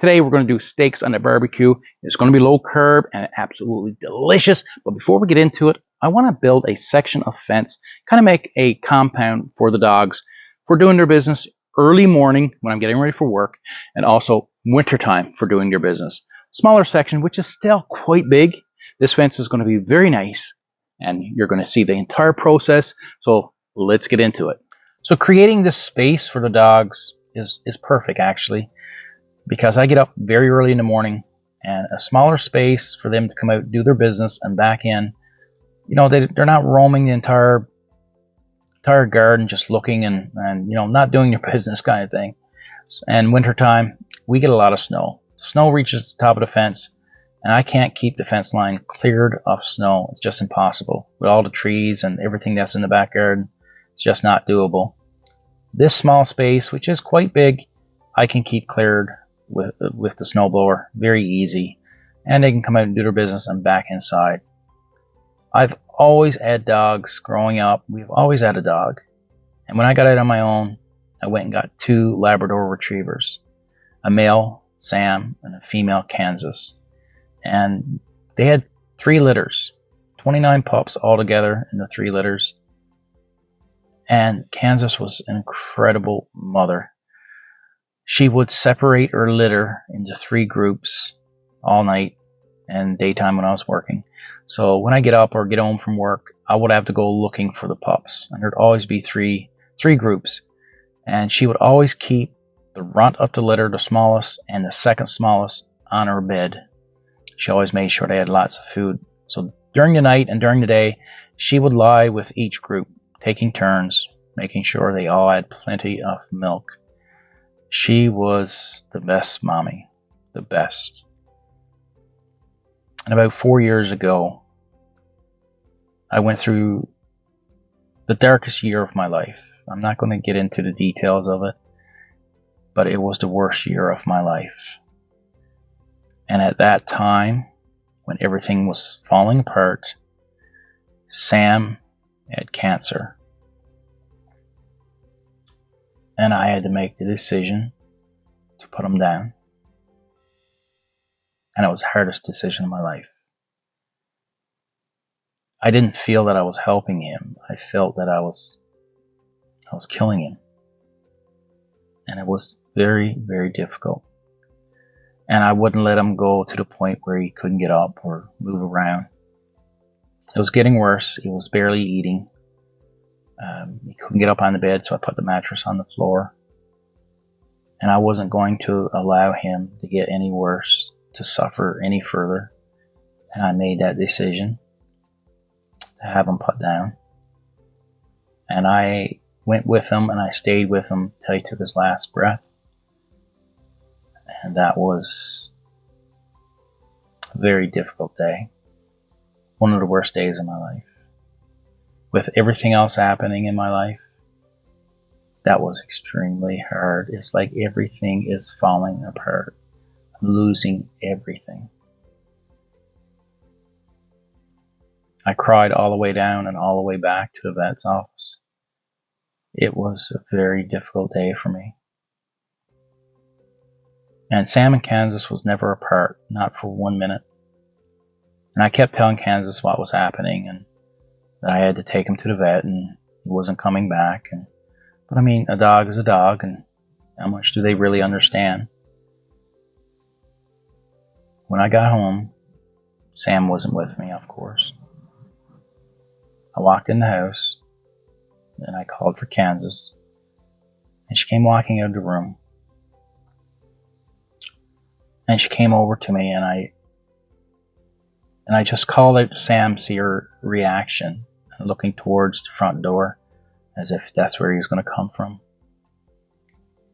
Today we're going to do steaks on the barbecue. It's going to be low carb and absolutely delicious. But before we get into it, I want to build a section of fence, kind of make a compound for the dogs for doing their business early morning when I'm getting ready for work, and also wintertime for doing their business. Smaller section, which is still quite big. This fence is going to be very nice, and you're going to see the entire process. So let's get into it. So creating this space for the dogs is perfect, actually, because I get up very early in the morning, and a smaller space for them to come out, do their business, and back in. You know, they're not roaming the entire garden just looking and you know, not doing their business kind of thing. And wintertime, we get a lot of snow. Snow reaches the top of the fence, and I can't keep the fence line cleared of snow. It's just impossible. With all the trees and everything that's in the back garden, it's just not doable. This small space, which is quite big, I can keep cleared with the snowblower. Very easy. And they can come out and do their business and back inside. I've always had dogs growing up. We've always had a dog. And when I got out on my own, I went and got 2 Labrador retrievers. A male, Sam, and a female, Kansas. And they had 3 litters. 29 pups altogether in the 3 litters. And Kansas was an incredible mother. She would separate her litter into 3 groups all night and daytime when I was working. So when I get up or get home from work, I would have to go looking for the pups. And there'd always be three groups. And she would always keep the runt of the litter, the smallest, and the second smallest on her bed. She always made sure they had lots of food. So during the night and during the day, she would lie with each group, taking turns, making sure they all had plenty of milk. She was the best mommy, the best. And about 4 years ago, I went through the darkest year of my life. I'm not going to get into the details of it, but it was the worst year of my life. And at that time, when everything was falling apart, Sam had cancer. And I had to make the decision to put him down. And it was the hardest decision of my life. I didn't feel that I was helping him. I felt that I was killing him. And it was very, very difficult. And I wouldn't let him go to the point where he couldn't get up or move around. It was getting worse. He was barely eating. He couldn't get up on the bed, so I put the mattress on the floor. And I wasn't going to allow him to get any worse, to suffer any further. And I made that decision to have him put down. And I went with him, and I stayed with him till he took his last breath. And that was a very difficult day. One of the worst days of my life. With everything else happening in my life, that was extremely hard. It's like everything is falling apart. I'm losing everything. I cried all the way down and all the way back to the vet's office. It was a very difficult day for me. And Sam and Kansas was never apart, not for 1 minute. And I kept telling Kansas what was happening and that I had to take him to the vet and he wasn't coming back. But I mean, a dog is a dog, and how much do they really understand? When I got home, Sam wasn't with me, of course. I walked in the house and I called for Kansas, and she came walking out of the room. And she came over to me, and I just called out to Sam, see her reaction, looking towards the front door as if that's where he was going to come from.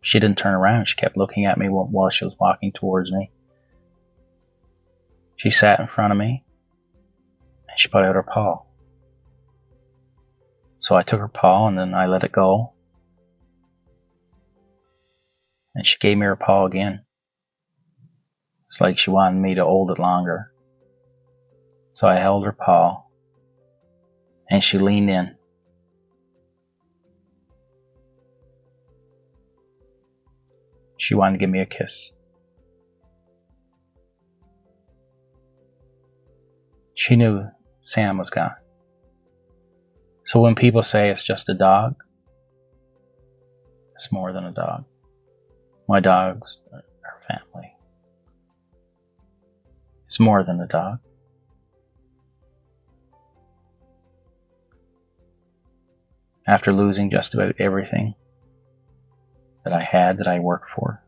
She didn't turn around. She kept looking at me while she was walking towards me. She sat in front of me and she put out her paw. So I took her paw and then I let it go. And she gave me her paw again. It's like she wanted me to hold it longer. So I held her paw and she leaned in. She wanted to give me a kiss. she knew Sam was gone. So when people say it's just a dog, it's more than a dog. My dogs are family. It's more than a dog. After losing just about everything that I had, that I worked for,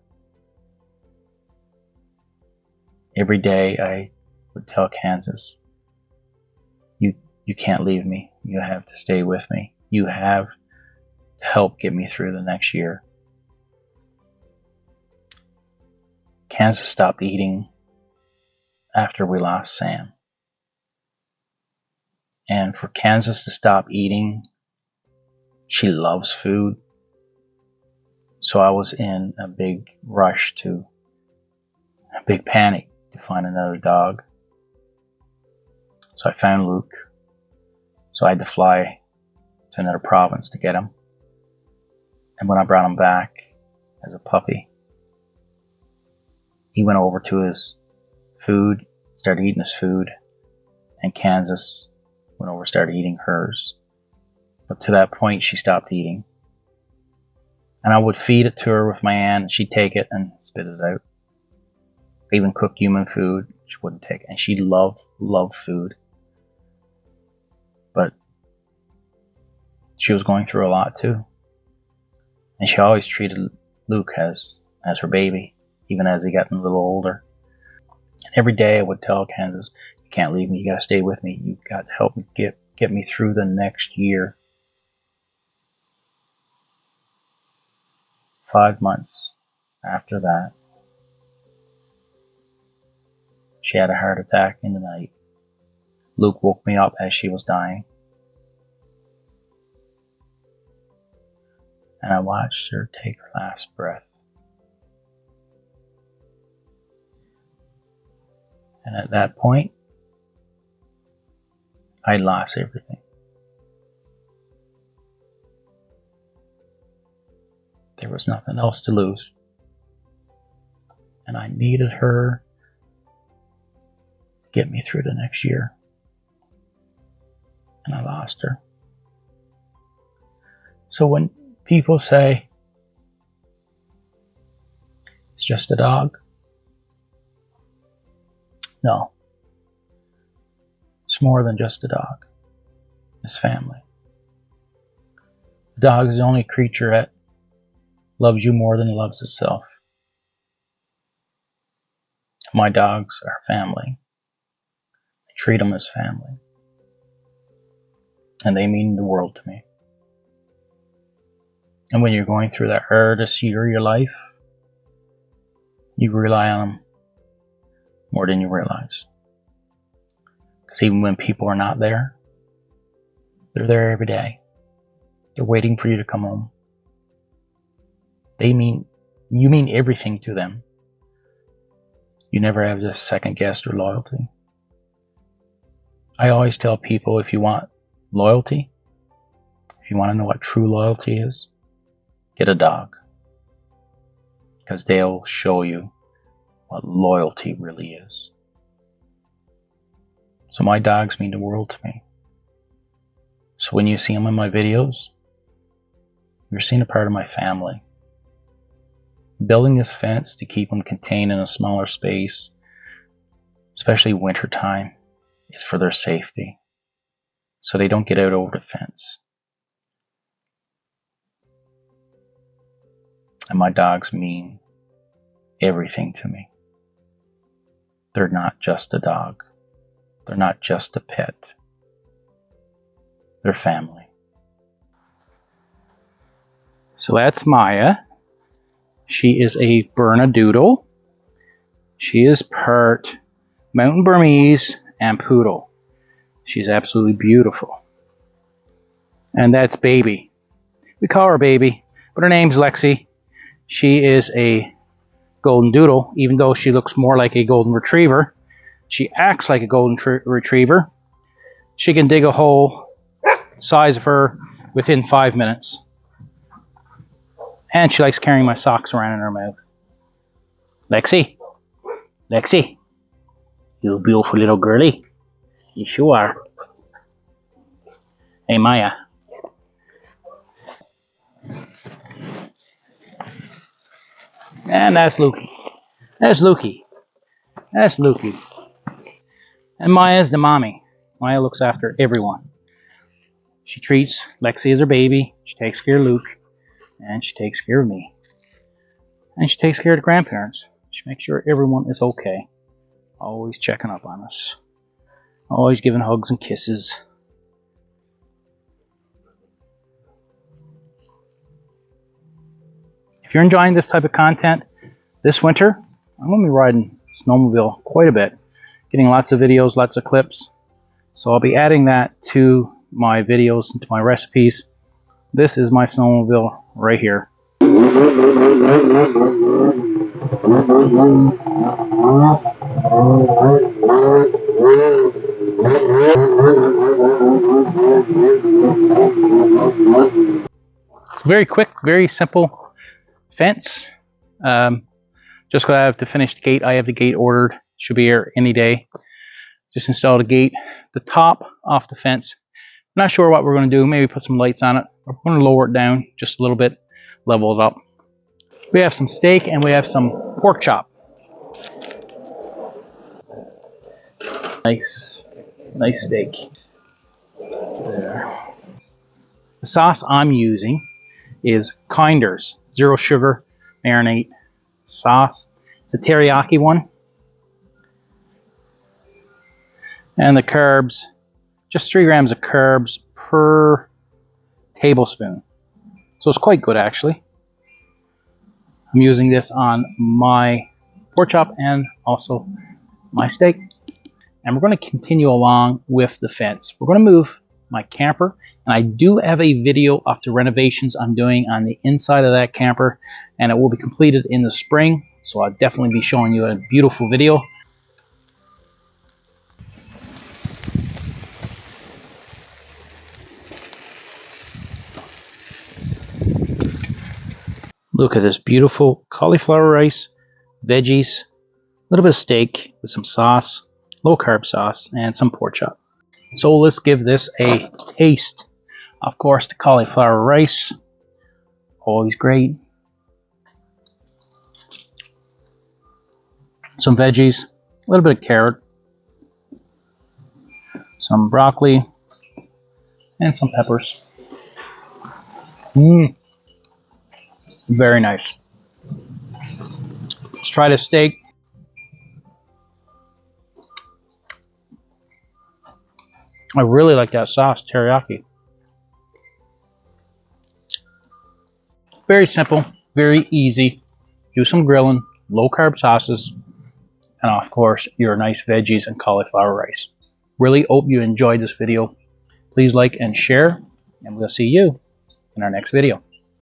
every day I would tell Kansas, you can't leave me. You have to stay with me. You have to help get me through the next year. Kansas stopped eating after we lost Sam. And for Kansas to stop eating, she loves food. So I was in a big rush a big panic to find another dog. So I found Luke. So I had to fly to another province to get him. And when I brought him back as a puppy, he went over to his food, started eating his food, and Kansas went over and started eating hers. But to that point, she stopped eating. And I would feed it to her with my hand, and she'd take it and spit it out. I even cooked human food, she wouldn't take it. And she loved food. But she was going through a lot too. And she always treated Luke as her baby, even as he got a little older. And every day I would tell Kansas, you can't leave me, you gotta stay with me, you got to help me get me through the next year. 5 months after that, she had a heart attack in the night. Luke woke me up as she was dying. And I watched her take her last breath. And at that point, I lost everything. There was nothing else to lose. And I needed her to get me through the next year. And I lost her. So when people say, it's just a dog, no. It's more than just a dog. It's family. The dog is the only creature that loves you more than it loves itself. My dogs are family. I treat them as family. And they mean the world to me. And when you're going through that hardest year of your life, you rely on them more than you realize. Because even when people are not there, they're there every day. They're waiting for you to come home. You mean everything to them. You never have this second guess or loyalty. I always tell people, if you want loyalty, if you want to know what true loyalty is, get a dog. Because they'll show you what loyalty really is. So my dogs mean the world to me. So when you see them in my videos, you're seeing a part of my family. Building this fence to keep them contained in a smaller space, especially wintertime, is for their safety. So they don't get out over the fence. And my dogs mean everything to me. They're not just a dog. They're not just a pet. They're family. So that's Maya. She is a Bernedoodle. She is part Mountain Burmese and Poodle. She's absolutely beautiful. And that's Baby. We call her Baby, but her name's Lexi. She is a golden doodle, even though she looks more like a golden retriever. She acts like a golden retriever. She can dig a hole size of her within 5 minutes. And she likes carrying my socks around in her mouth. Lexi, you beautiful little girlie. Yes, you are. Hey, Maya. And that's Lukey. That's Lukey. That's Lukey. And Maya's the mommy. Maya looks after everyone. She treats Lexi as her baby. She takes care of Luke. And she takes care of me. And she takes care of the grandparents. She makes sure everyone is okay. Always checking up on us. Always giving hugs and kisses. If you're enjoying this type of content this winter, I'm going to be riding snowmobile quite a bit. Getting lots of videos, lots of clips. So I'll be adding that to my videos and to my recipes. This is my snowmobile right here. It's very quick, very simple fence. Just gonna have to finish the gate. I have the gate ordered. Should be here any day. Just install the gate, the top off the fence. Not sure what we're going to do. Maybe put some lights on it. We're going to lower it down just a little bit, level it up. We have some steak and we have some pork chop. Nice steak. There. The sauce I'm using is Kinder's zero sugar marinade sauce. It's a teriyaki one. And the carbs, just 3 grams of carbs per tablespoon. So it's quite good actually. I'm using this on my pork chop and also my steak. And we're going to continue along with the fence. We're going to move my camper, and I do have a video of the renovations I'm doing on the inside of that camper, and it will be completed in the spring. So I'll definitely be showing you a beautiful video. Look at this beautiful cauliflower rice, veggies, a little bit of steak with some sauce, low carb sauce, and some pork chop. So let's give this a taste. Of course, the cauliflower rice, always great. Some veggies, a little bit of carrot, some broccoli, and some peppers. Very nice. Let's try the steak. I really like that sauce, teriyaki. Very simple, very easy. Do some grilling, low carb sauces, and of course your nice veggies and cauliflower rice. Really hope you enjoyed this video. Please like and share, and we'll see you in our next video.